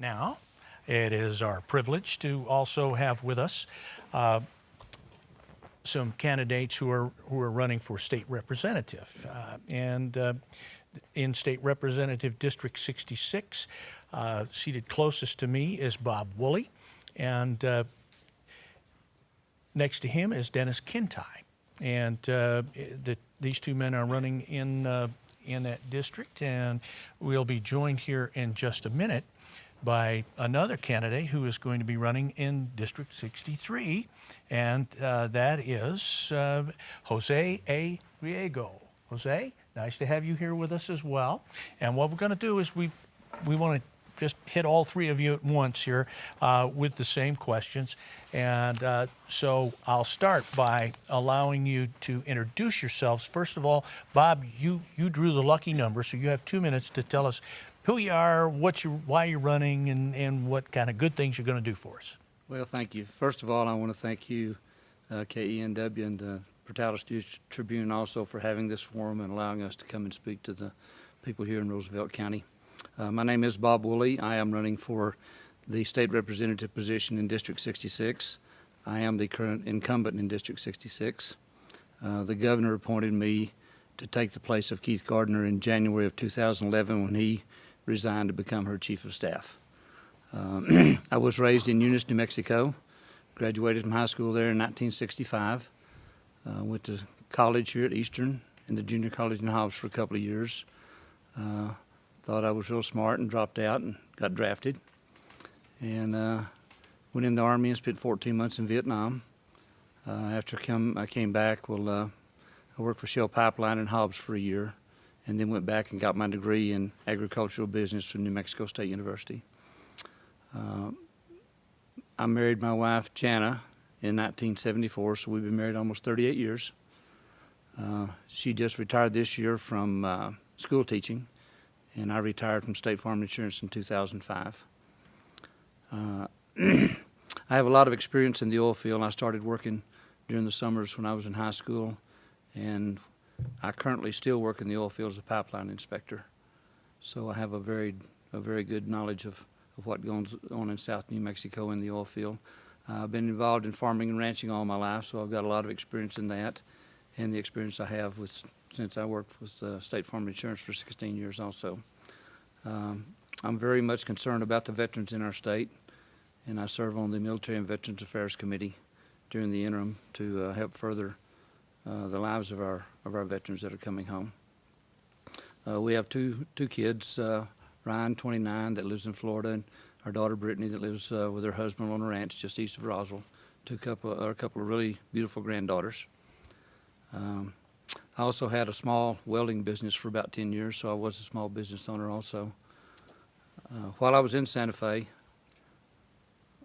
now, it is our privilege to also have with us some candidates who are running for state representative. In State Representative District 66, seated closest to me is Bob Wooley, and next to him is Dennis Kintigh. And these two men are running in that district, and we'll be joined here in just a minute by another candidate who is going to be running in District 63, and that is Jose A. Griego. Jose, nice to have you here with us as well. And what we're going to do is we want to just hit all three of you at once here with the same questions. And so I'll start by allowing you to introduce yourselves. First of all, Bob, you drew the lucky number, so you have 2 minutes to tell us who you are, why you're running, and what kind of good things you're going to do for us. Well, thank you. First of all, I want to thank you, KENW, and the Portales Tribune also for having this forum and allowing us to come and speak to the people here in Roosevelt County. My name is Bob Wooley. I am running for the state representative position in District 66. I am the current incumbent in District 66. The governor appointed me to take the place of Keith Gardner in January of 2011 when he resigned to become her chief of staff. I was raised in Eunice, New Mexico, graduated from high school there in 1965, went to college here at Eastern and the junior college in Hobbs for a couple of years. Thought I was real smart and dropped out and got drafted, and went in the Army and spent 14 months in Vietnam. After I came back, I worked for Shell Pipeline in Hobbs for a year, and then went back and got my degree in agricultural business from New Mexico State University. I married my wife, Jana, in 1974, so we've been married almost 38 years. She just retired this year from school teaching, and I retired from State Farm Insurance in 2005. I have a lot of experience in the oil field. I started working during the summers when I was in high school, and I currently still work in the oil field as a pipeline inspector. So I have a very good knowledge of what goes on in South New Mexico in the oil field. I've been involved in farming and ranching all my life, so I've got a lot of experience in that, and the experience I have since I worked with State Farm Insurance for 16 years also. I'm very much concerned about the veterans in our state, and I serve on the Military and Veterans Affairs Committee during the interim to help further the lives of our veterans that are coming home. We have two kids, Ryan, 29, that lives in Florida, and our daughter Brittany that lives with her husband on a ranch just east of Roswell. A couple of really beautiful granddaughters. I also had a small welding business for about 10 years, so I was a small business owner also. While I was in Santa Fe,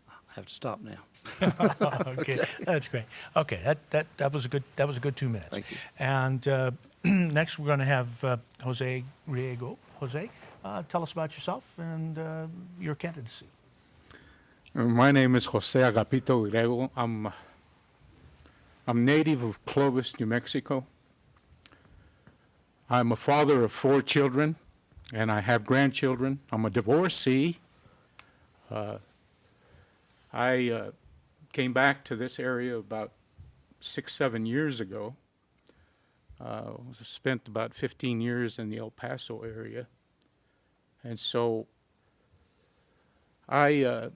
I have to stop now. Okay, that's great. Okay, that was a good 2 minutes. Thank you. And next we're going to have Jose Griego. Jose, tell us about yourself and your candidacy. My name is Jose Agapito Griego. I'm native of Clovis, New Mexico. I'm a father of 4 children, and I have grandchildren. I'm a divorcee. I came back to this area about 6-7 years ago. Spent about 15 years in the El Paso area. And so I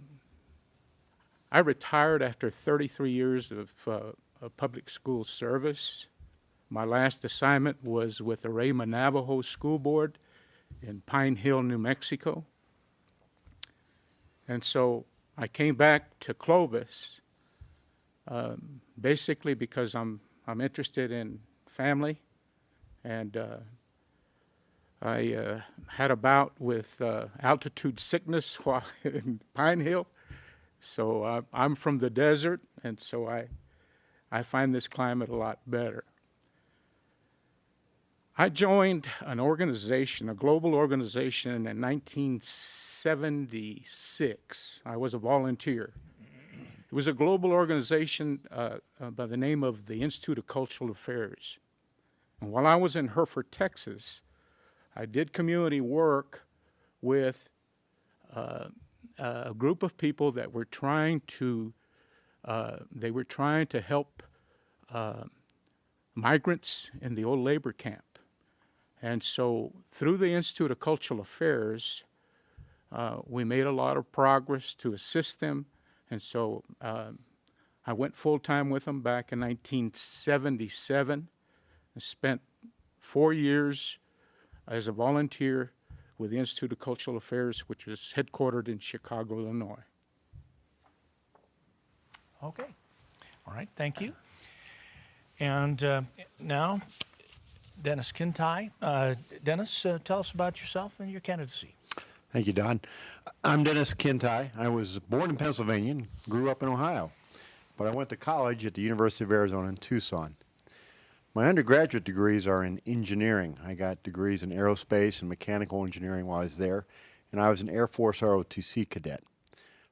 retired after 33 years of public school service. My last assignment was with the Rayma Navajo School Board in Pine Hill, New Mexico. And so I came back to Clovis basically because I'm interested in family, and I had a bout with altitude sickness while in Pine Hill. So I'm from the desert, and so I find this climate a lot better. I joined an organization, a global organization, in 1976. I was a volunteer. It was a global organization by the name of the Institute of Cultural Affairs. And while I was in Hereford, Texas, I did community work with a group of people that were trying to help migrants in the old labor camp. And so through the Institute of Cultural Affairs, we made a lot of progress to assist them. And so I went full-time with them back in 1977 and spent 4 years as a volunteer with the Institute of Cultural Affairs, which was headquartered in Chicago, Illinois. Okay. All right. Thank you. And now, Dennis Kintigh. Dennis, tell us about yourself and your candidacy. Thank you, Don. I'm Dennis Kintigh. I was born in Pennsylvania and grew up in Ohio, but I went to college at the University of Arizona in Tucson. My undergraduate degrees are in engineering. I got degrees in aerospace and mechanical engineering while I was there, and I was an Air Force ROTC cadet.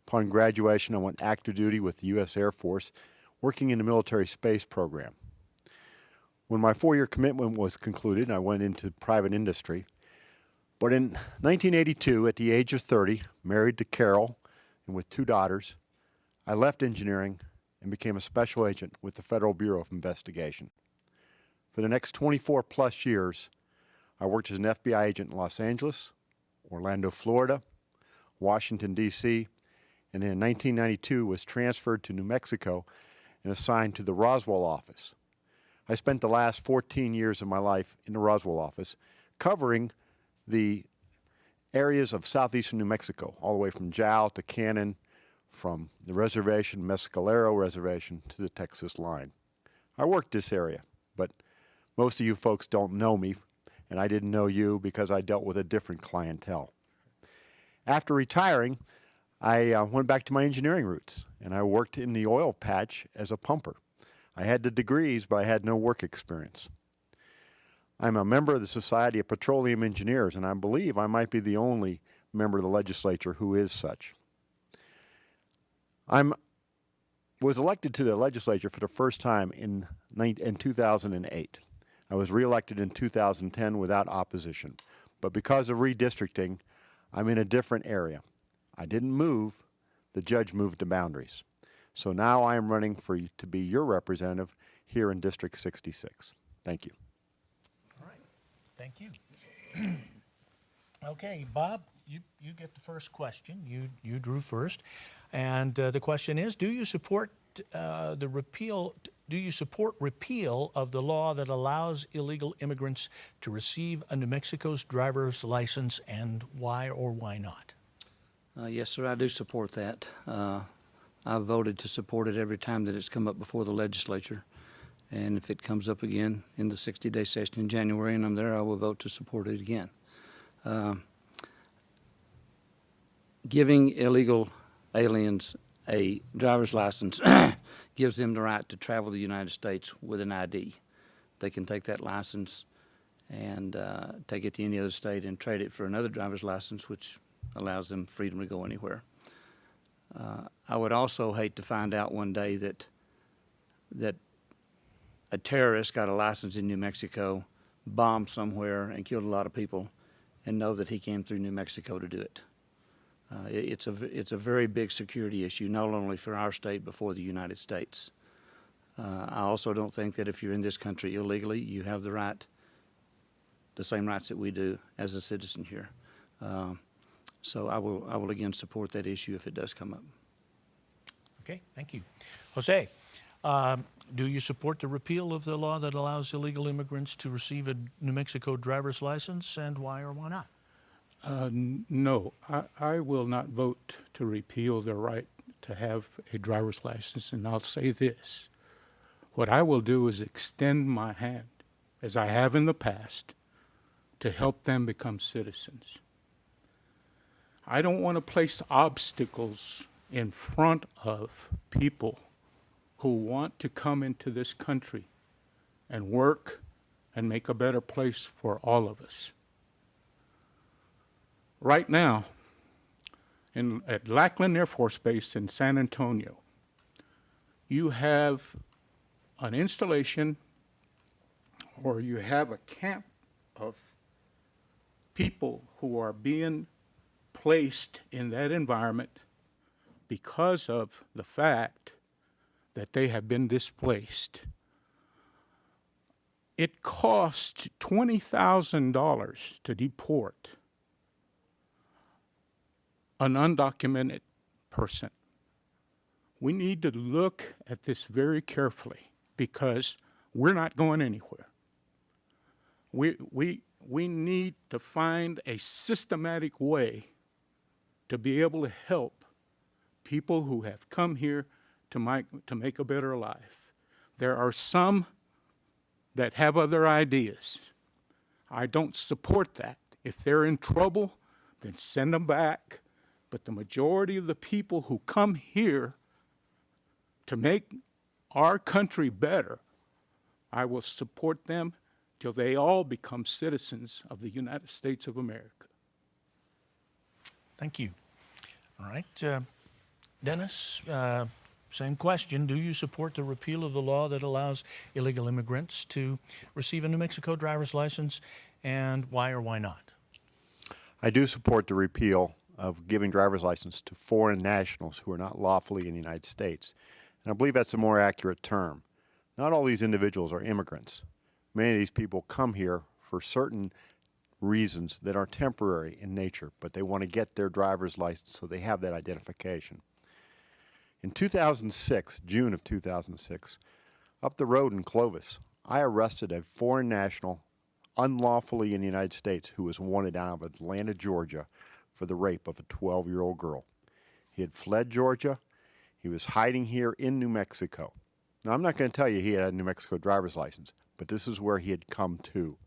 Upon graduation, I went active duty with the U.S. Air Force, working in the military space program. When my 4-year commitment was concluded, I went into private industry. But in 1982, at the age of 30, married to Carol and with 2 daughters, I left engineering and became a special agent with the Federal Bureau of Investigation. For the next 24 plus years, I worked as an FBI agent in Los Angeles, Orlando, Florida, Washington, D.C., and in 1992 was transferred to New Mexico and assigned to the Roswell office. I spent the last 14 years of my life in the Roswell office covering the areas of southeastern New Mexico, all the way from Jowl to Cannon, from the reservation, Mescalero Reservation, to the Texas line. I worked this area, but most of you folks don't know me, and I didn't know you because I dealt with a different clientele. After retiring, I went back to my engineering roots, and I worked in the oil patch as a pumper. I had the degrees, but I had no work experience. I'm a member of the Society of Petroleum Engineers, and I believe I might be the only member of the legislature who is such. I was elected to the legislature for the first time in 2008. I was reelected in 2010 without opposition. But because of redistricting, I'm in a different area. I didn't move, the judge moved the boundaries. So now I am running to be your representative here in District 66. Thank you. All right. Thank you. Okay, Bob, you get the first question. You drew first. And the question is, do you support repeal of the law that allows illegal immigrants to receive a New Mexico's driver's license, and why or why not? Yes, sir, I do support that. I've voted to support it every time that it's come up before the legislature. And if it comes up again in the 60-day session in January and I'm there, I will vote to support it again. Giving illegal aliens a driver's license gives them the right to travel the United States with an ID. They can take that license and take it to any other state and trade it for another driver's license, which allows them freedom to go anywhere. I would also hate to find out one day that a terrorist got a license in New Mexico, bombed somewhere, and killed a lot of people, and know that he came through New Mexico to do it. It's a very big security issue, not only for our state, but for the United States. I also don't think that if you're in this country illegally, you have the same rights that we do as a citizen here. So I will again support that issue if it does come up. Okay, thank you. Jose, do you support the repeal of the law that allows illegal immigrants to receive a New Mexico driver's license, and why or why not? No, I will not vote to repeal the right to have a driver's license, and I'll say this. What I will do is extend my hand, as I have in the past, to help them become citizens. I don't want to place obstacles in front of people who want to come into this country and work and make a better place for all of us. Right now, at Lackland Air Force Base in San Antonio, you have an installation, or you have a camp of people who are being placed in that environment because of the fact that they have been displaced. It costs $20,000 to deport an undocumented person. We need to look at this very carefully because we're not going anywhere. We need to find a systematic way to be able to help people who have come here to make a better life. There are some that have other ideas. I don't support that. If they're in trouble, then send them back. But the majority of the people who come here to make our country better, I will support them till they all become citizens of the United States of America. Thank you. All right. Dennis, same question. Do you support the repeal of the law that allows illegal immigrants to receive a New Mexico driver's license, and why or why not? I do support the repeal of giving driver's license to foreign nationals who are not lawfully in the United States. And I believe that's a more accurate term. Not all these individuals are immigrants. Many of these people come here for certain reasons that are temporary in nature, but they want to get their driver's license so they have that identification. In 2006, June of 2006, up the road in Clovis, I arrested a foreign national unlawfully in the United States who was wanted out of Atlanta, Georgia, for the rape of a 12-year-old girl. He had fled Georgia. He was hiding here in New Mexico. Now, I'm not going to tell you he had a New Mexico driver's license, but this is where he had come to.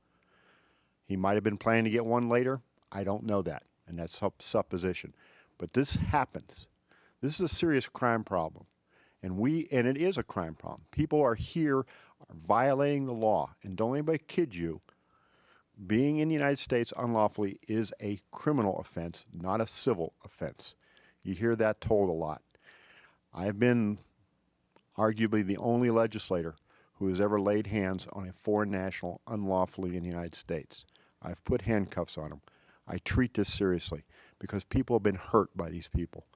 He might have been planning to get one later. I don't know that, and that's supposition. But this happens. This is a serious crime problem, and it is a crime problem. People are here are violating the law, and don't anybody kid you. Being in the United States unlawfully is a criminal offense, not a civil offense. You hear that told a lot. I've been arguably the only legislator who has ever laid hands on a foreign national unlawfully in the United States. I've put handcuffs on them. I treat this seriously because people have been hurt by these people.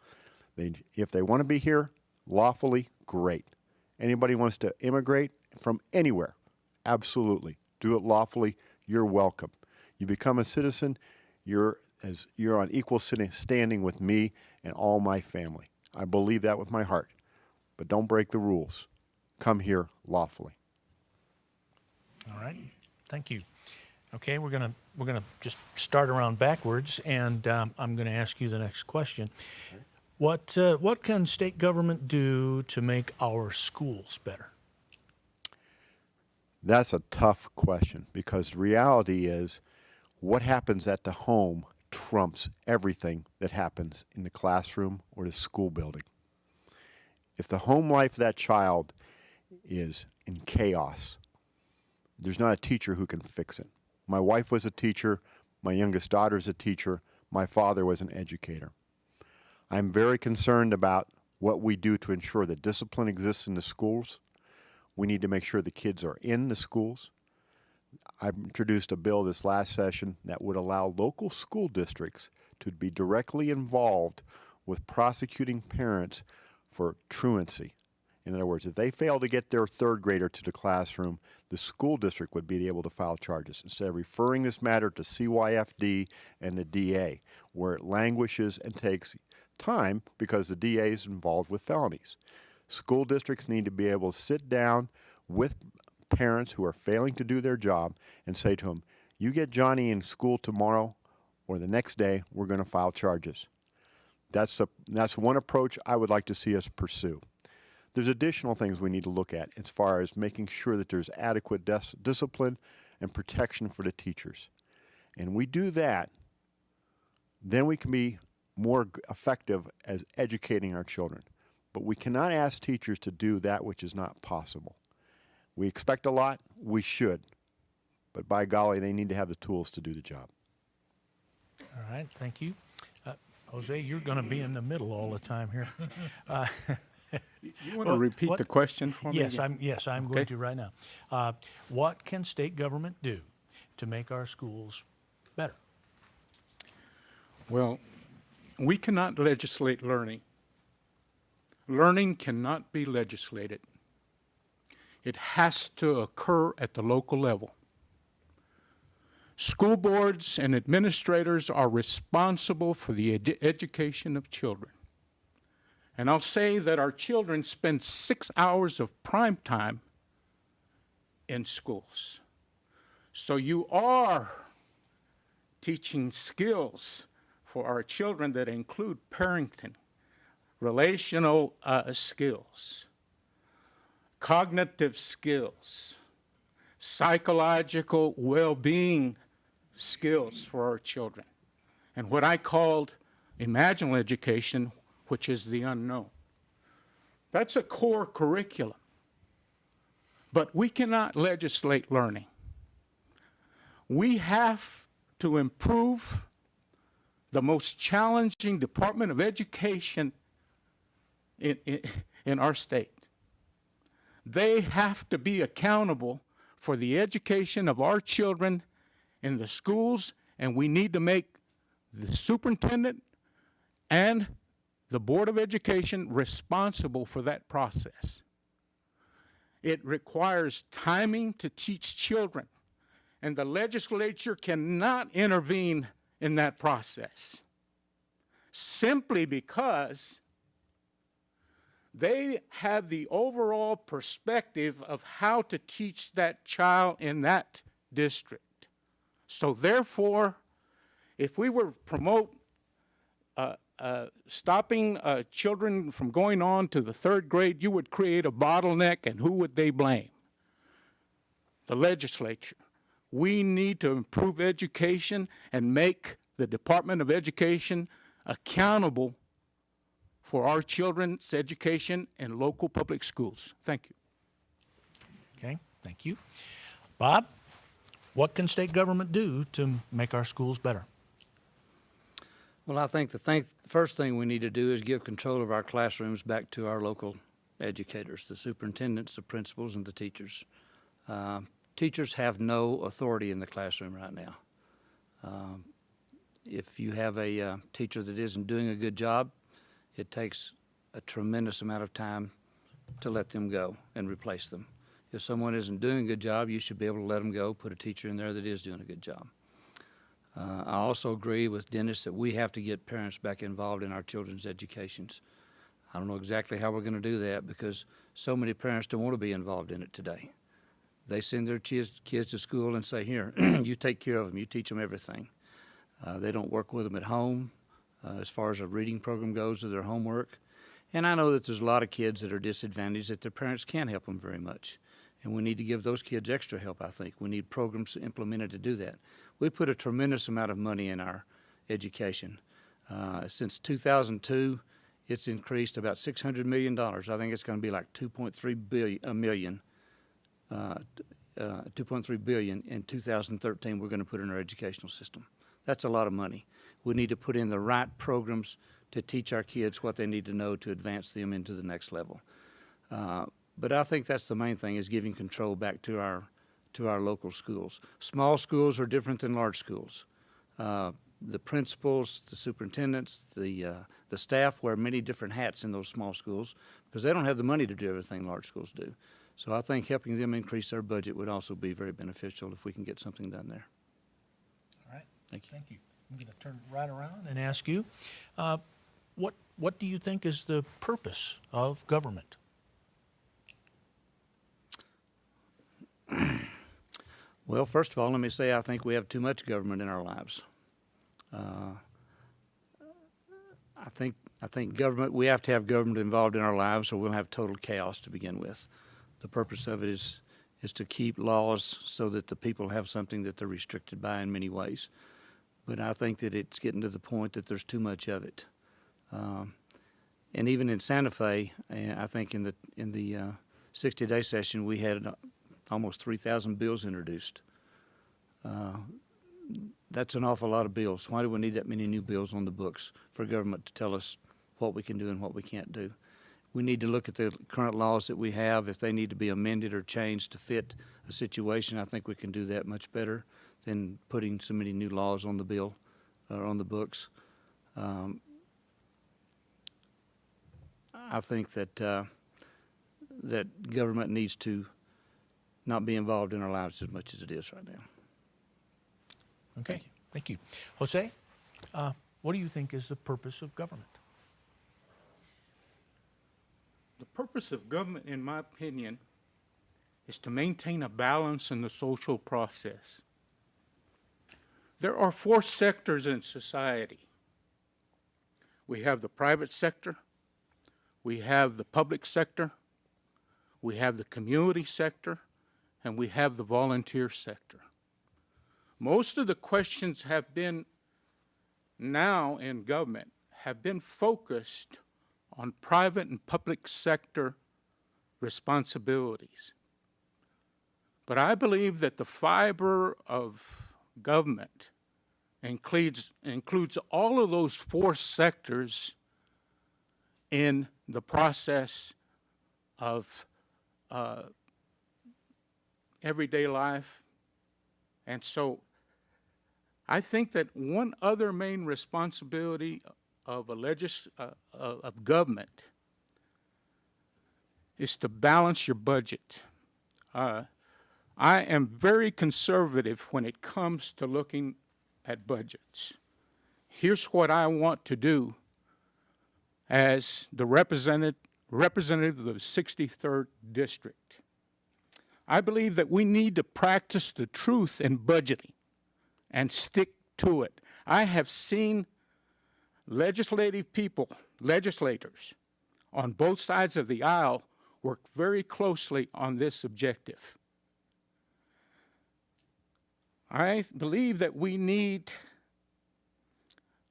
If they want to be here lawfully, great. Anybody wants to immigrate from anywhere, absolutely. Do it lawfully. You're welcome. You become a citizen, you're on equal standing with me and all my family. I believe that with my heart. But don't break the rules. Come here lawfully. All right. Thank you. Okay, we're gonna just start around backwards, and I'm going to ask you the next question. What can state government do to make our schools better? That's a tough question because the reality is what happens at the home trumps everything that happens in the classroom or the school building. If the home life of that child is in chaos, there's not a teacher who can fix it. My wife was a teacher. My youngest daughter's a teacher. My father was an educator. I'm very concerned about what we do to ensure that discipline exists in the schools. We need to make sure the kids are in the schools. I introduced a bill this last session that would allow local school districts to be directly involved with prosecuting parents for truancy. In other words, if they fail to get their third grader to the classroom, the school district would be able to file charges instead of referring this matter to CYFD and the DA, where it languishes and takes time because the DA is involved with felonies. School districts need to be able to sit down with parents who are failing to do their job and say to them, you get Johnny in school tomorrow or the next day, we're going to file charges. That's one approach I would like to see us pursue. There's additional things we need to look at as far as making sure that there's adequate discipline and protection for the teachers. And we do that, then we can be more effective as educating our children. But we cannot ask teachers to do that which is not possible. We expect a lot, we should. But by golly, they need to have the tools to do the job. All right, thank you. Jose, you're going to be in the middle all the time here. You want to repeat the question for me? Yes, again? I'm going to right now. What can state government do to make our schools better? Well, We cannot legislate learning. Learning cannot be legislated. It has to occur at the local level. School boards and administrators are responsible for the education of children. And I'll say that our children spend 6 hours of prime time in schools. So you are teaching skills for our children that include parenting, relational skills, cognitive skills, psychological well-being skills for our children, and what I called imaginal education, which is the unknown. That's a core curriculum. But we cannot legislate learning. We have to improve the most challenging Department of Education in our state. They have to be accountable for the education of our children in the schools, and we need to make the superintendent and the Board of Education responsible for that process. It requires timing to teach children, and the legislature cannot intervene in that process simply because they have the overall perspective of how to teach that child in that district. So therefore, if we were to promote stopping children from going on to the 3rd grade, you would create a bottleneck, and who would they blame? The legislature. We need to improve education and make the Department of Education accountable for our children's education in local public schools. Thank you. Okay, thank you. Bob, what can state government do to make our schools better? Well, I think the first thing we need to do is give control of our classrooms back to our local educators, the superintendents, the principals, and the teachers. Teachers have no authority in the classroom right now. If you have a teacher that isn't doing a good job, it takes a tremendous amount of time to let them go and replace them. If someone isn't doing a good job, you should be able to let them go, put a teacher in there that is doing a good job. I also agree with Dennis that we have to get parents back involved in our children's educations. I don't know exactly how we're going to do that because so many parents don't want to be involved in it today. They send their kids to school and say, here, you take care of them, you teach them everything. They don't work with them at home as far as a reading program goes or their homework. And I know that there's a lot of kids that are disadvantaged that their parents can't help them very much. And we need to give those kids extra help, I think. We need programs implemented to do that. We put a tremendous amount of money in our education. Since 2002, it's increased about $600 million. I think it's going to be like $2.3 billion in 2013 we're going to put in our educational system. That's a lot of money. We need to put in the right programs to teach our kids what they need to know to advance them into the next level. But I think that's the main thing, is giving control back to our local schools. Small schools are different than large schools. The principals, the superintendents, the staff wear many different hats in those small schools because they don't have the money to do everything large schools do. So I think helping them increase their budget would also be very beneficial if we can get something done there. All right. Thank you. Thank you. I'm going to turn right around and ask you, what do you think is the purpose of government? Well, first of all, let me say I think we have too much government in our lives. I think government, we have to have government involved in our lives or we'll have total chaos to begin with. The purpose of it is to keep laws so that the people have something that they're restricted by in many ways. But I think that it's getting to the point that there's too much of it. And even in Santa Fe, I think in the 60-day session we had almost 3,000 bills introduced. That's an awful lot of bills. Why do we need that many new bills on the books for government to tell us what we can do and what we can't do? We need to look at the current laws that we have. If they need to be amended or changed to fit a situation, I think we can do that much better than putting so many new laws on the bill or on the books. I think that that government needs to not be involved in our lives as much as it is right now. Okay, thank you. Jose, what do you think is the purpose of government? The purpose of government, in my opinion, is to maintain a balance in the social process. There are four sectors in society. We have the private sector, we have the public sector, we have the community sector, and we have the volunteer sector. Most of the questions have been now in government have been focused on private and public sector responsibilities. But I believe that the fiber of government includes all of those four sectors in the process of everyday life. And so I think that one other main responsibility of of government is to balance your budget. I am very conservative when it comes to looking at budgets. Here's what I want to do as the representative of the 63rd District. I believe that we need to practice the truth in budgeting and stick to it. I have seen legislators on both sides of the aisle work very closely on this objective. I believe that we need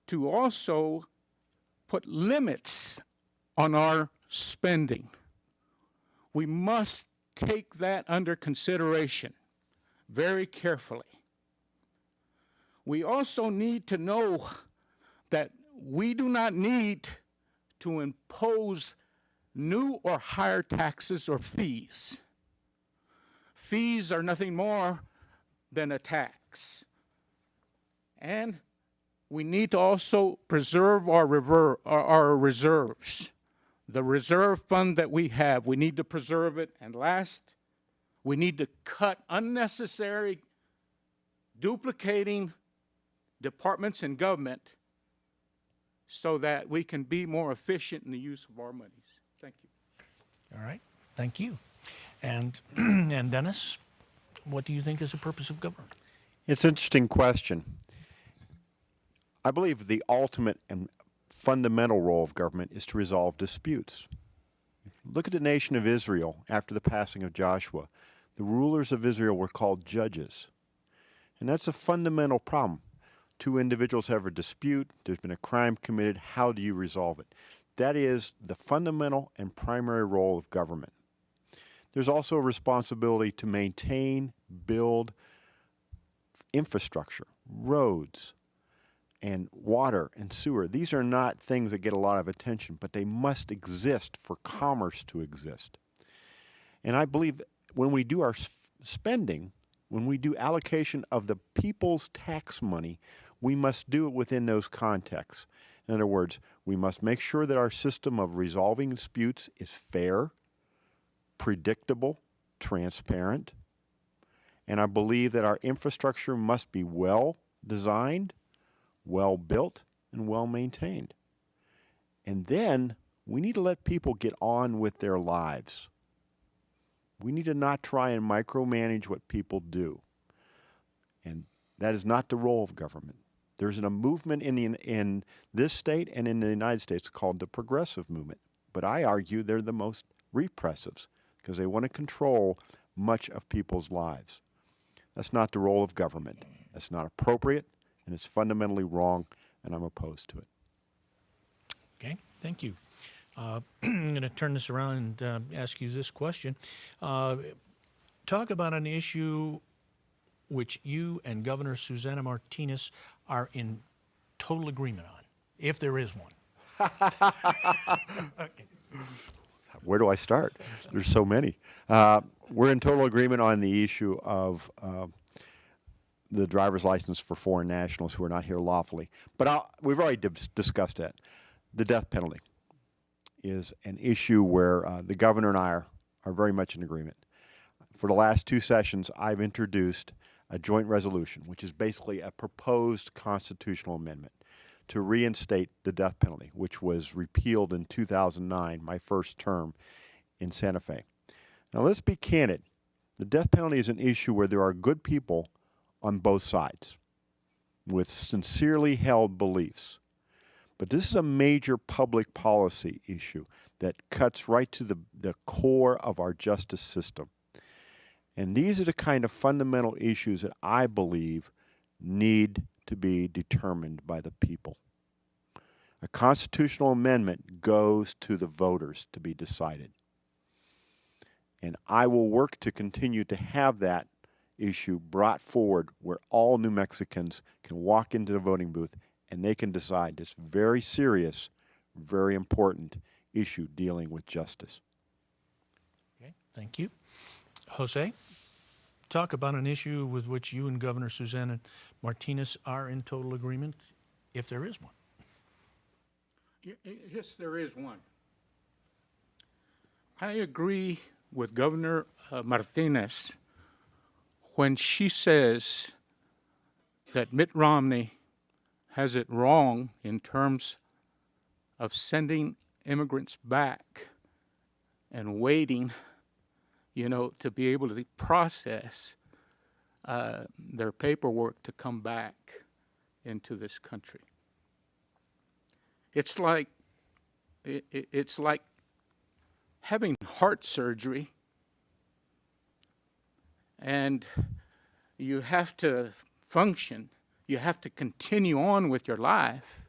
to also put limits on our spending. We must take that under consideration very carefully. We also need to know that we do not need to impose new or higher taxes or fees. Fees are nothing more than a tax. And we need to also preserve our reserves. The reserve fund that we have, we need to preserve it. And last, we need to cut unnecessary duplicating departments in government so that we can be more efficient in the use of our monies. Thank you. All right, thank you. And, and Dennis, what do you think is the purpose of government? It's an interesting question. I believe the ultimate and fundamental role of government is to resolve disputes. Look at the nation of Israel after the passing of Joshua. The rulers of Israel were called judges. And that's a fundamental problem. Two individuals have a dispute, there's been a crime committed, how do you resolve it? That is the fundamental and primary role of government. There's also a responsibility to maintain, build infrastructure, roads, and water and sewer. These are not things that get a lot of attention, but they must exist for commerce to exist. And I believe when we do our spending, when we do allocation of the people's tax money, we must do it within those contexts. In other words, we must make sure that our system of resolving disputes is fair, predictable, transparent, and I believe that our infrastructure must be well designed, well built, and well maintained. And then we need to let people get on with their lives. We need to not try and micromanage what people do. And that is not the role of government. There's a movement in this state and in the United States called the progressive movement. But I argue they're the most repressives because they want to control much of people's lives. That's not the role of government. That's not appropriate, and it's fundamentally wrong, and I'm opposed to it. Okay, thank you. I'm going to turn this around and ask you this question. Talk about an issue which you and Governor Susana Martinez are in total agreement on, if there is one. Okay. Where do I start? There's so many. We're in total agreement on the issue of the driver's license for foreign nationals who are not here lawfully. But we've already discussed that. The death penalty. is an issue where the governor and I are very much in agreement. For the last 2 sessions, I've introduced a joint resolution, which is basically a proposed constitutional amendment to reinstate the death penalty, which was repealed in 2009, my first term in Santa Fe. Now, let's be candid. The death penalty is an issue where there are good people on both sides with sincerely held beliefs. But this is a major public policy issue that cuts right to the core of our justice system. And these are the kind of fundamental issues that I believe need to be determined by the people. A constitutional amendment goes to the voters to be decided. And I will work to continue to have that issue brought forward where all New Mexicans can walk into the voting booth and they can decide this very serious, very important issue dealing with justice. Okay, thank you. Jose, talk about an issue with which you and Governor Susana Martinez are in total agreement, if there is one. Yes, there is one. I agree with Governor Martinez when she says that Mitt Romney has it wrong in terms of sending immigrants back and waiting, to be able to process their paperwork to come back into this country. It's like having heart surgery, and you have to function, you have to continue on with your life,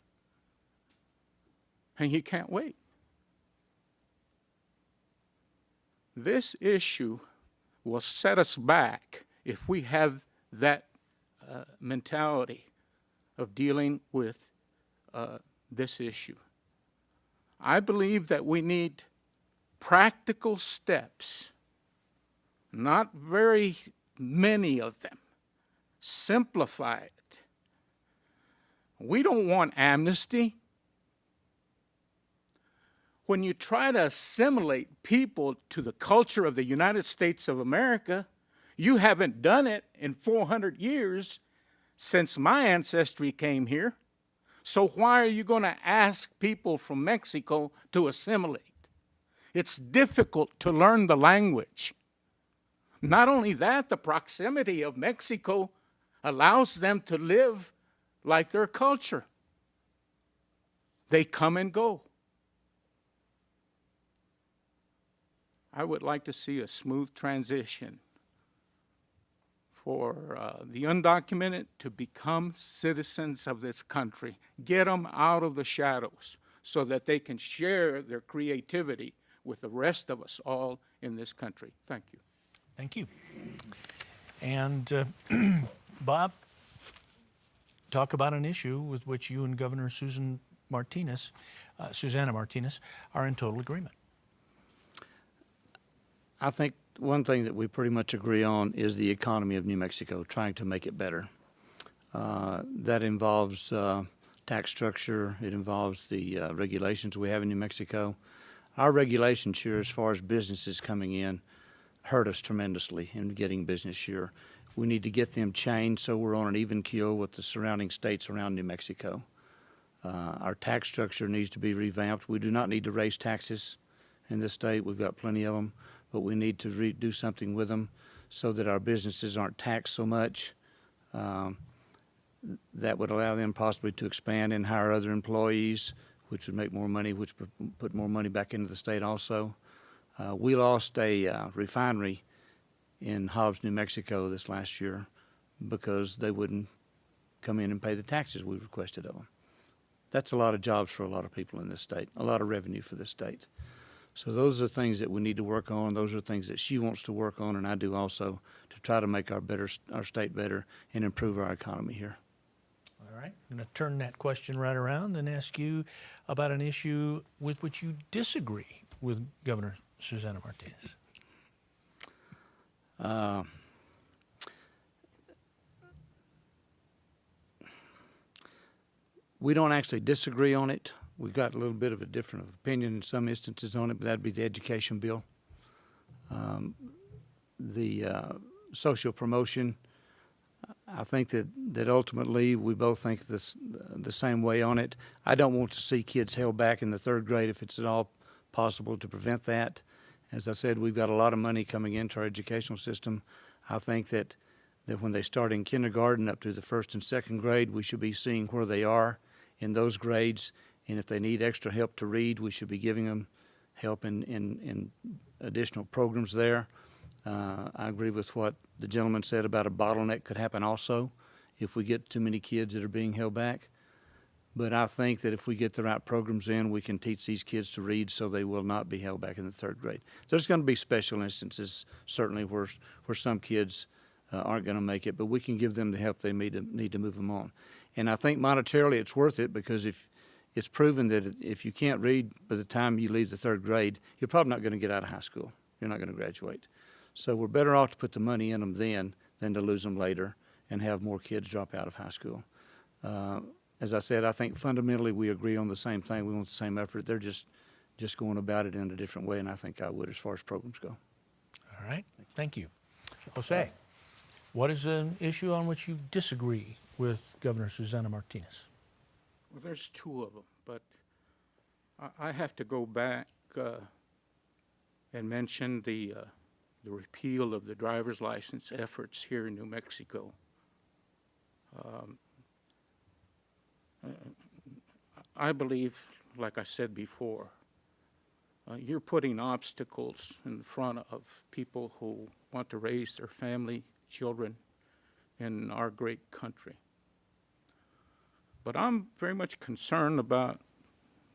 and you can't wait. This issue will set us back if we have that mentality of dealing with this issue. I believe that we need practical steps, not very many of them. Simplify it. We don't want amnesty. When you try to assimilate people to the culture of the United States of America, you haven't done it in 400 years since my ancestry came here. So why are you going to ask people from Mexico to assimilate? It's difficult to learn the language. Not only that, the proximity of Mexico allows them to live like their culture. They come and go. I would like to see a smooth transition for the undocumented to become citizens of this country. Get them out of the shadows so that they can share their creativity with the rest of us all in this country. Thank you. Thank you. And Bob, talk about an issue with which you and Governor Susana Martinez are in total agreement. I think one thing that we pretty much agree on is the economy of New Mexico, trying to make it better. That involves tax structure. It involves the regulations we have in New Mexico. Our regulations here, as far as businesses coming in, hurt us tremendously in getting business here. We need to get them changed so we're on an even keel with the surrounding states around New Mexico. Our tax structure needs to be revamped. We do not need to raise taxes in this state. We've got plenty of them, but we need to do something with them so that our businesses aren't taxed so much. That would allow them possibly to expand and hire other employees, which would make more money, which would put more money back into the state also. We lost a refinery in Hobbs, New Mexico this last year because they wouldn't come in and pay the taxes we requested of them. That's a lot of jobs for a lot of people in this state, a lot of revenue for this state. So those are things that we need to work on. Those are things that she wants to work on, and I do also, to try to make our state better and improve our economy here. All right, I'm going to turn that question right around and ask you about an issue with which you disagree with Governor Susana Martinez. We don't actually disagree on it, we've got a little bit of a different opinion in some instances on it, but that'd be the education bill. The social promotion, I think that ultimately we both think the same way on it. I don't want to see kids held back in the third grade if it's at all possible to prevent that. As I said, we've got a lot of money coming into our educational system. I think that when they start in kindergarten up to the first and second grade, we should be seeing where they are in those grades. And if they need extra help to read, we should be giving them help in additional programs there. I agree with what the gentleman said about a bottleneck could happen also if we get too many kids that are being held back. But I think that if we get the right programs in, we can teach these kids to read so they will not be held back in the third grade. There's going to be special instances, certainly, where some kids aren't going to make it, but we can give them the help they need to move them on. And I think monetarily it's worth it, because if it's proven that if you can't read by the time you leave the third grade, you're probably not going to get out of high school. You're not going to graduate. So we're better off to put the money in them then than to lose them later and have more kids drop out of high school. As I said, I think fundamentally we agree on the same thing. We want the same effort. They're just going about it in a different way, and I think I would as far as programs go. All right, thank you. Jose, what is an issue on which you disagree with Governor Susana Martinez? Well, there's two of them, but I have to go back and mention the repeal of the driver's license efforts here in New Mexico. I believe, like I said before, you're putting obstacles in front of people who want to raise their family, children in our great country. But I'm very much concerned about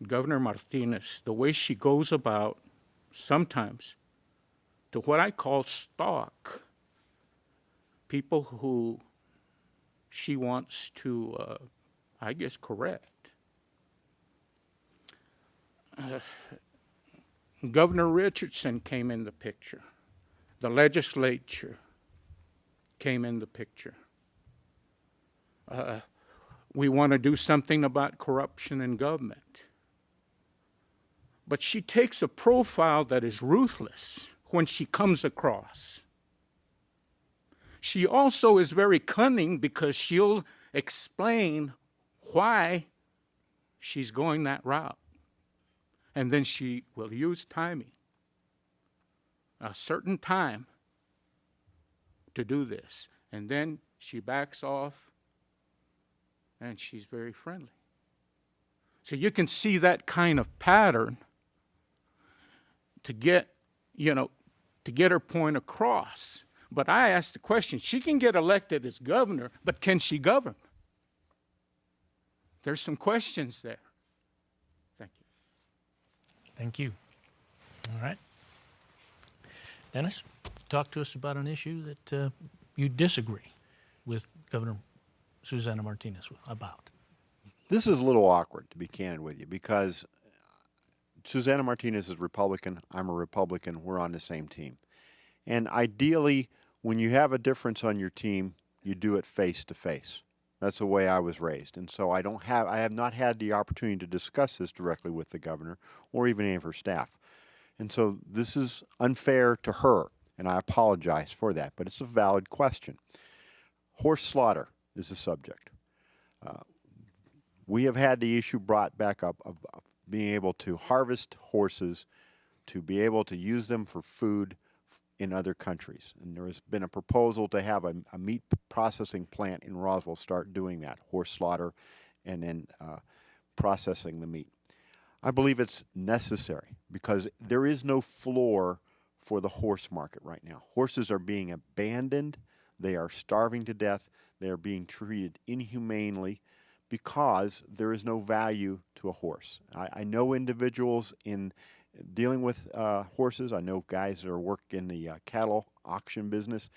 Governor Martinez, the way she goes about sometimes to what I call stalk people who she wants to, I guess, correct. Governor Richardson came in the picture. The legislature came in the picture. We want to do something about corruption in government. But she takes a profile that is ruthless when she comes across. She also is very cunning because she'll explain why she's going that route. And then she will use timing, a certain time, to do this. And then she backs off, and she's very friendly. So you can see that kind of pattern to get her point across. But I asked the question, she can get elected as governor, but can she govern? There's some questions there. Thank you. Thank you. All right. Dennis, talk to us about an issue that you disagree with Governor Susana Martinez about. This is a little awkward, to be candid with you, because Susana Martinez is Republican, I'm a Republican, we're on the same team. And ideally, when you have a difference on your team, you do it face to face. That's the way I was raised. And so I have not had the opportunity to discuss this directly with the governor or even any of her staff. And so this is unfair to her, and I apologize for that, but it's a valid question. Horse slaughter is the subject. We have had the issue brought back up of being able to harvest horses, to be able to use them for food in other countries. And there has been a proposal to have a meat processing plant in Roswell start doing that, horse slaughter, and then processing the meat. I believe it's necessary because there is no floor for the horse market right now. Horses are being abandoned. They are starving to death. They are being treated inhumanely because there is no value to a horse. I know individuals in dealing with horses. I know guys that work in the cattle auction business.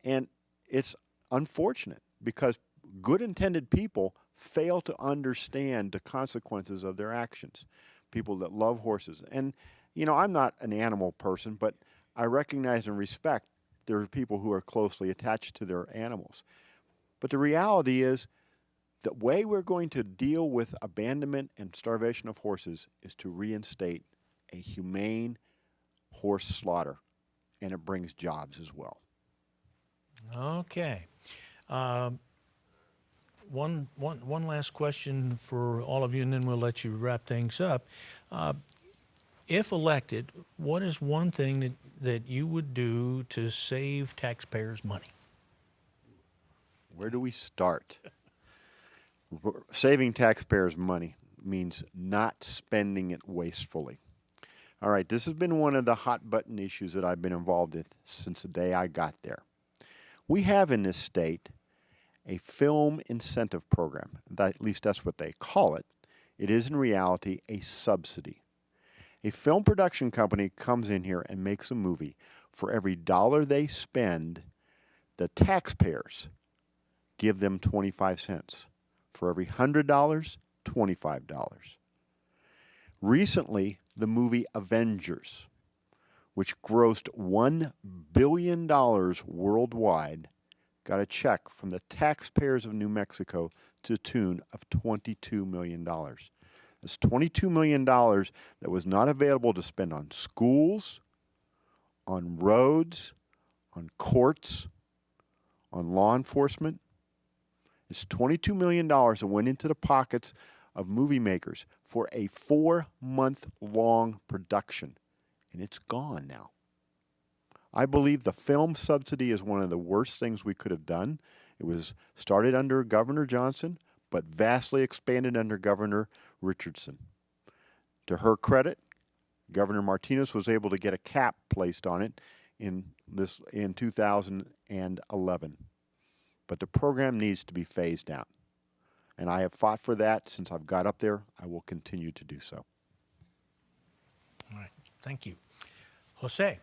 And it's unfortunate because good intended people fail to understand the consequences of their actions. People that love horses. And, I'm not an animal person, but I recognize and respect there are people who are closely attached to their animals. But the reality is The way we're going to deal with abandonment and starvation of horses is to reinstate a humane horse slaughter, and it brings jobs as well. Okay. One last question for all of you, and then we'll let you wrap things up. If elected, what is one thing that you would do to save taxpayers money? Where do we start? Saving taxpayers money means not spending it wastefully. All right, this has been one of the hot button issues that I've been involved in since the day I got there. We have in this state a film incentive program. At least that's what they call it. It is in reality a subsidy. A film production company comes in here and makes a movie. For every dollar they spend, the taxpayers give them 25 cents. For every $100, $25. Recently, the movie Avengers, which grossed $1 billion worldwide, got a check from the taxpayers of New Mexico to the tune of $22 million. That's $22 million that was not available to spend on schools, on roads, on courts, on law enforcement. It's $22 million that went into the pockets of movie makers for a 4-month-long production, and it's gone now. I believe the film subsidy is one of the worst things we could have done. It was started under Governor Johnson, but vastly expanded under Governor Richardson. To her credit, Governor Martinez was able to get a cap placed on it in 2011. But the program needs to be phased out. And I have fought for that since I've got up there. I will continue to do so. All right. Thank you. Jose,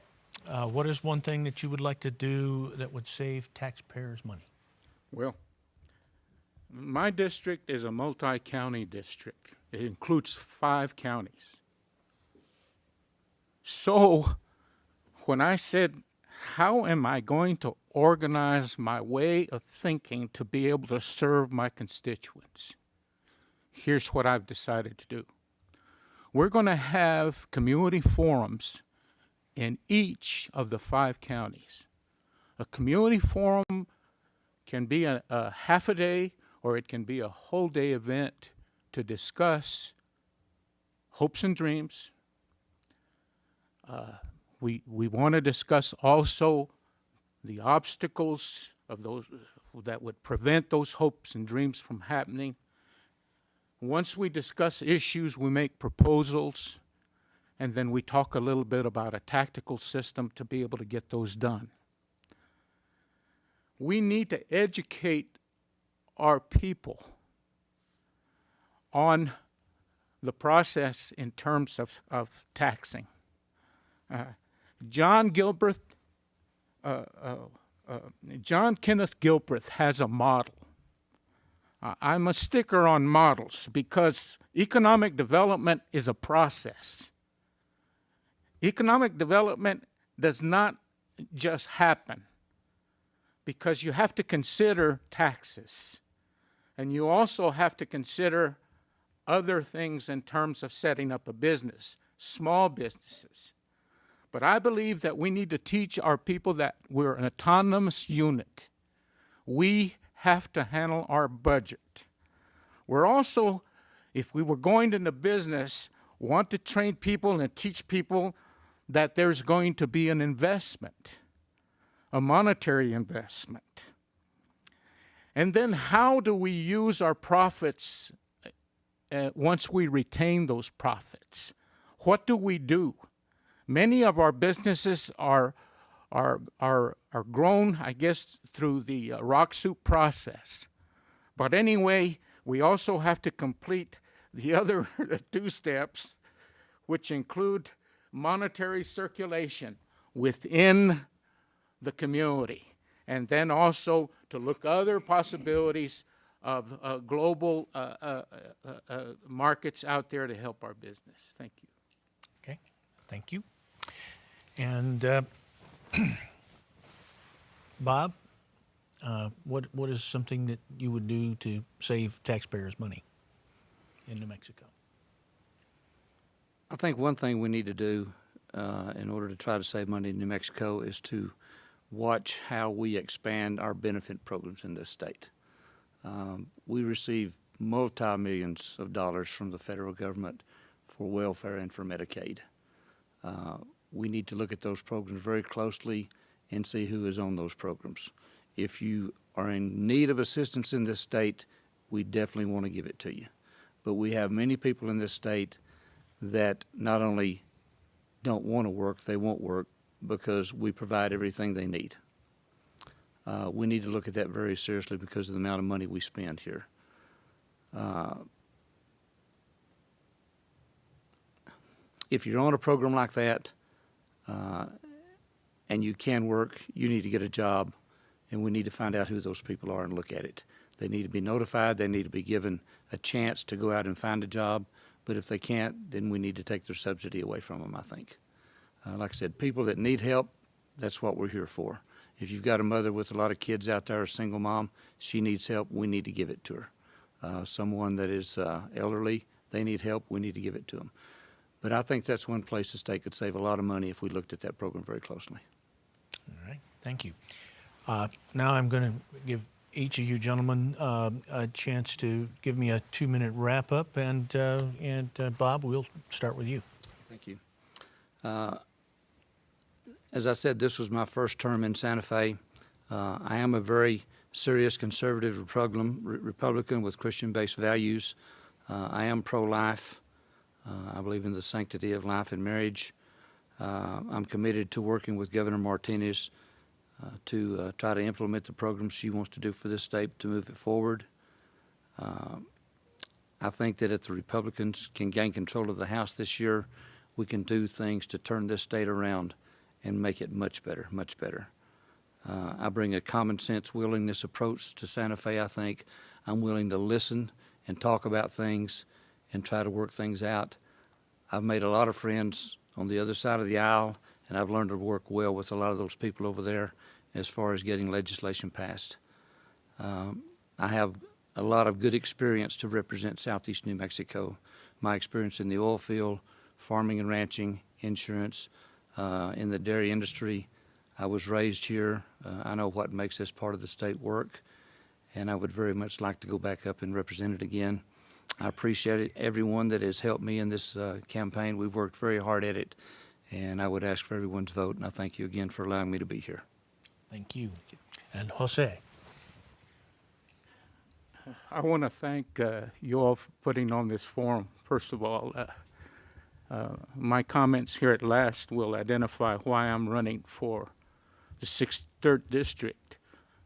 what is one thing that you would like to do that would save taxpayers money? Well, my district is a multi-county district. It includes 5 counties. So when I said, how am I going to organize my way of thinking to be able to serve my constituents? Here's what I've decided to do. We're going to have community forums in each of the 5 counties. A community forum can be a half a day, or it can be a whole day event to discuss hopes and dreams. We want to discuss also the obstacles of those that would prevent those hopes and dreams from happening. Once we discuss issues, we make proposals, and then we talk a little bit about a tactical system to be able to get those done. We need to educate our people on the process in terms of taxing. John Kenneth Gilbreth has a model. I'm a sticker on models because economic development is a process. Economic development does not just happen because you have to consider taxes, and you also have to consider other things in terms of setting up a business, small businesses. But I believe that we need to teach our people that we're an autonomous unit. We have to handle our budget. We're also, if we were going into business, want to train people and teach people that there's going to be an investment, a monetary investment. And then how do we use our profits once we retain those profits? What do we do? Many of our businesses are grown, I guess, through the rock soup process. But anyway, we also have to complete the other 2 steps, which include monetary circulation within the community, and then also to look other possibilities of global markets out there to help our business. Thank you. Okay. Thank you. And Bob, What is something that you would do to save taxpayers' money in New Mexico? I think one thing we need to do in order to try to save money in New Mexico is to watch how we expand our benefit programs in this state. We receive multi-millions of dollars from the federal government for welfare and for Medicaid. We need to look at those programs very closely and see who is on those programs. If you are in need of assistance in this state, we definitely want to give it to you. But we have many people in this state that not only don't want to work, they won't work because we provide everything they need. We need to look at that very seriously because of the amount of money we spend here. If you're on a program like that and you can work, you need to get a job, and we need to find out who those people are and look at it. They need to be notified. They need to be given a chance to go out and find a job. But if they can't, then we need to take their subsidy away from them, I think. Like I said, people that need help, that's what we're here for. If you've got a mother with a lot of kids out there, a single mom, she needs help, we need to give it to her. Someone that is elderly, they need help, we need to give it to them. But I think that's one place the state could save a lot of money if we looked at that program very closely. All right, thank you. Now I'm going to give each of you gentlemen a chance to give me a 2-minute wrap-up, and Bob, we'll start with you. Thank you. As I said, this was my first term in Santa Fe. I am a very serious conservative Republican with Christian-based values. I am pro-life. I believe in the sanctity of life and marriage. I'm committed to working with Governor Martinez to try to implement the programs she wants to do for this state to move it forward. I think that if the Republicans can gain control of the House this year, we can do things to turn this state around and make it much better, much better. I bring a common sense willingness approach to Santa Fe, I think. I'm willing to listen and talk about things and try to work things out. I've made a lot of friends on the other side of the aisle, and I've learned to work well with a lot of those people over there as far as getting legislation passed. I have a lot of good experience to represent Southeast New Mexico. My experience in the oil field, farming and ranching, insurance, in the dairy industry. I was raised here. I know what makes this part of the state work, and I would very much like to go back up and represent it again. I appreciate everyone that has helped me in this campaign. We've worked very hard at it, and I would ask for everyone's vote, and I thank you again for allowing me to be here. Thank you. And Jose. I want to thank you all for putting on this forum. First of all, my comments here at last will identify why I'm running for the 3rd District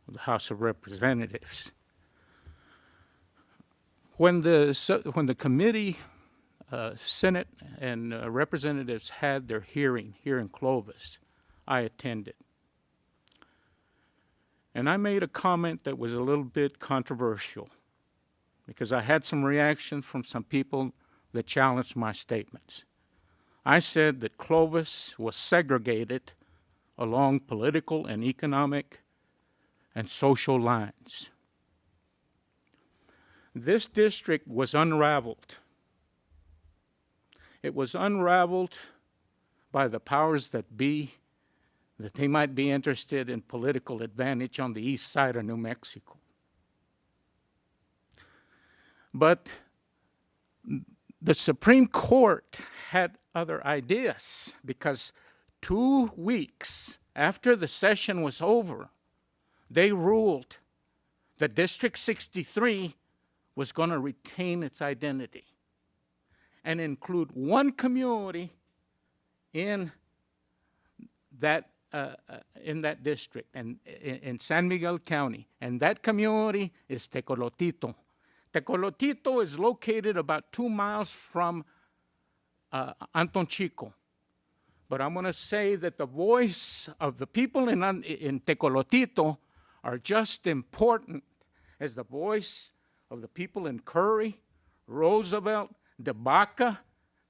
of the House of Representatives. When the committee, Senate, and representatives had their hearing here in Clovis, I attended. And I made a comment that was a little bit controversial because I had some reaction from some people that challenged my statements. I said that Clovis was segregated along political and economic and social lines. This district was unraveled. It was unraveled by the powers that be, that they might be interested in political advantage on the east side of New Mexico. But the Supreme Court had other ideas because 2 weeks after the session was over, they ruled that District 63 was going to retain its identity and include one community in that district, and in San Miguel County, and that community is Tecolotito. Tecolotito is located about 2 miles from Anton Chico. But I'm going to say that the voice of the people in Tecolotito are just important as the voice of the people in Curry, Roosevelt, De Baca,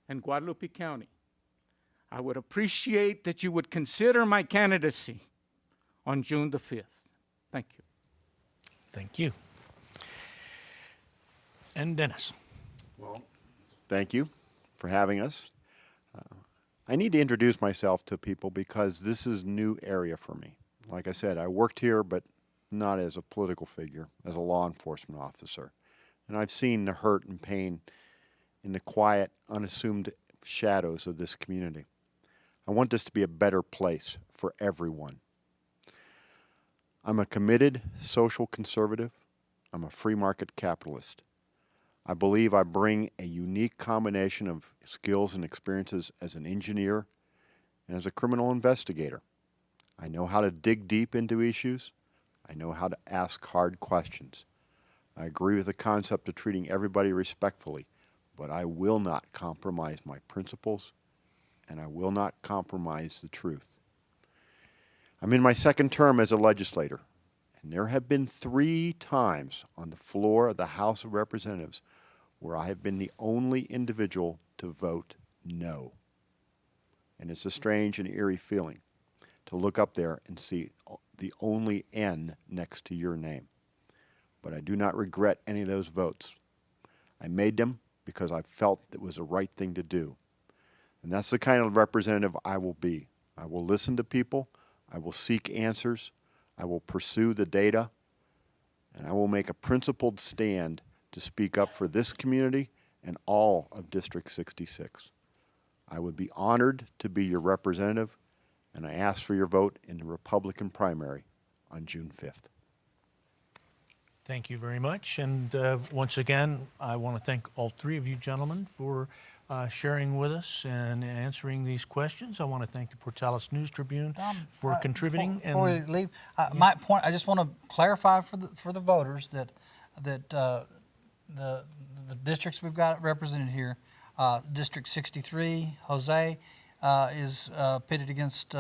and Guadalupe County. I would appreciate that you would consider my candidacy on June the 5th. Thank you. Thank you. And Dennis. Thank you for having us. I need to introduce myself to people because this is a new area for me. Like I said, I worked here, but not as a political figure, as a law enforcement officer. And I've seen the hurt and pain in the quiet, unassumed shadows of this community. I want this to be a better place for everyone. I'm a committed social conservative. I'm a free market capitalist. I believe I bring a unique combination of skills and experiences as an engineer and as a criminal investigator. I know how to dig deep into issues. I know how to ask hard questions. I agree with the concept of treating everybody respectfully, but I will not compromise my principles, and I will not compromise the truth. I'm in my second term as a legislator, and there have been 3 times on the floor of the House of Representatives where I have been the only individual to vote no. And it's a strange and eerie feeling to look up there and see the only N next to your name. But I do not regret any of those votes. I made them because I felt it was the right thing to do. And that's the kind of representative I will be. I will listen to people. I will seek answers. I will pursue the data. And I will make a principled stand to speak up for this community and all of District 66. I would be honored to be your representative, and I ask for your vote in the Republican primary on June 5th. Thank you very much. And once again, I want to thank all 3 of you gentlemen for sharing with us and answering these questions. I want to thank the Portales News Tribune for contributing. Before we leave, my point, I just want to clarify for the voters that the districts we've got represented here, District 63, Jose, is pitted against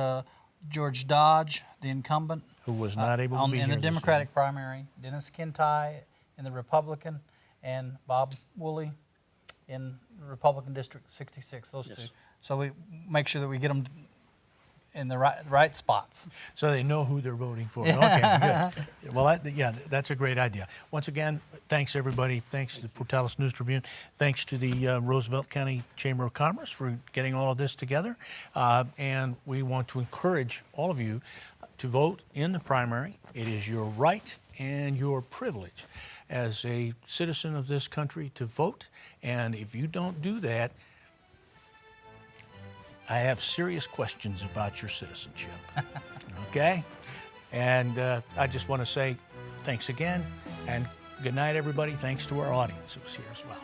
George Dodge, the incumbent. Who was not able to be in here the this Democratic primary, Dennis Kintigh in the Republican, and Bob Wooley in Republican District 66, those 2. So we make sure that we get them in the right spots. So they know who they're voting for. Okay, good. Well, that's a great idea. Once again, thanks everybody. Thanks to the Portales News Tribune. Thanks to the Roosevelt County Chamber of Commerce for getting all of this together. And we want to encourage all of you to vote in the primary. It is your right and your privilege as a citizen of this country to vote. And if you don't do that, I have serious questions about your citizenship. Okay? And I just want to say thanks again, and good night, everybody. Thanks to our audience who's here as well.